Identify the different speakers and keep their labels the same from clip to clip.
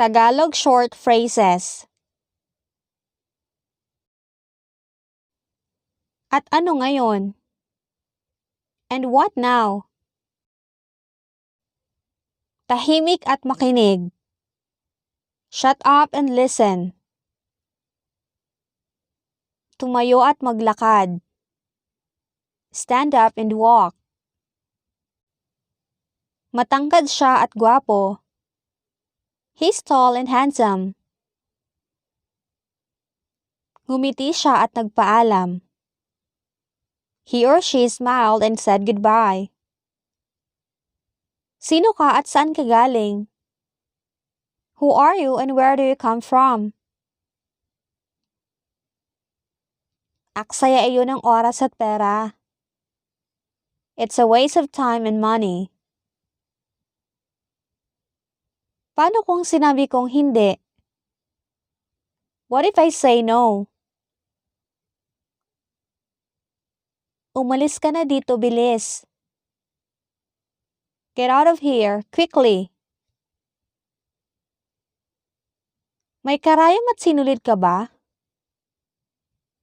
Speaker 1: Tagalog short phrases. At ano ngayon? And what now? Tahimik at makinig. Shut up and listen. Tumayo at maglakad. Stand up and walk. Matangkad siya at gwapo. He's tall and handsome. Ngumiti siya at nagpaalam. He or she smiled and said goodbye. Sino ka at saan ka galing? Who are you and where do you come from? Aksaya iyon ng oras at pera. It's a waste of time and money. Paano kung sinabi kong hindi? What if I say no? Umalis ka na dito, bilis. Get out of here, quickly. May karayom at sinulid ka ba?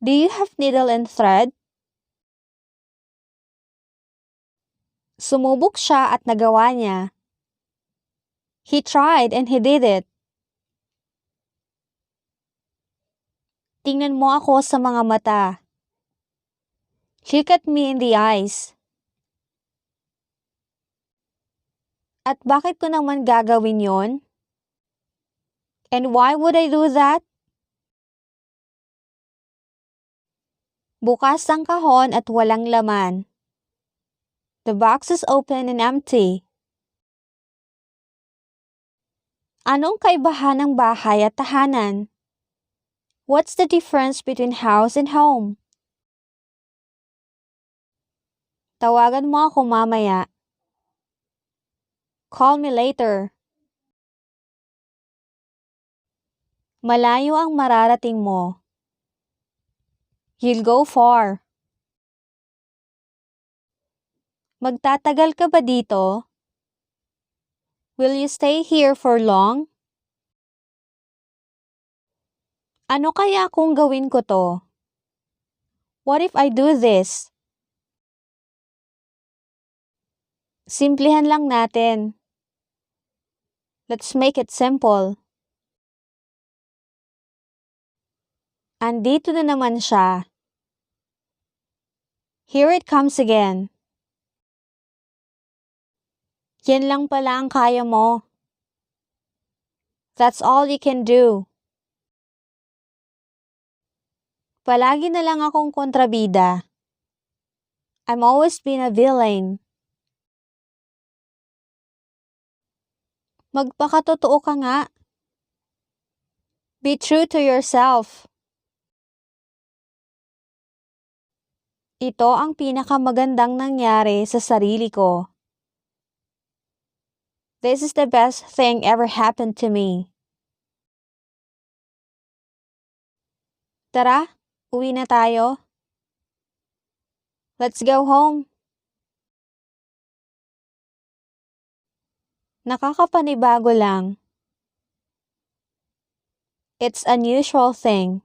Speaker 1: Do you have needle and thread? Sumubok siya at nagawa niya. He tried and he did it. Tingnan mo ako sa mga mata. Look at me in the eyes. At bakit ko naman gagawin yon? And why would I do that? Bukas ang kahon at walang laman. The box is open and empty. Anong kaibahan ng bahay at tahanan? What's the difference between house and home? Tawagan mo ako mamaya. Call me later. Malayo ang mararating mo. You'll go far. Magtatagal ka ba dito? Will you stay here for long? Ano kaya kung gawin ko to? What if I do this? Simplihan lang natin. Let's make it simple. Andito na naman siya. Here it comes again. Yan lang pala ang kaya mo. That's all you can do. Palagi na lang akong kontrabida. I'm always been a villain. Magpakatotoo ka nga. Be true to yourself. Ito ang pinakamagandang nangyari sa sarili ko. This is the best thing ever happened to me. Tara, uwi na tayo. Let's go home. Nakakapanibago lang. It's an unusual thing.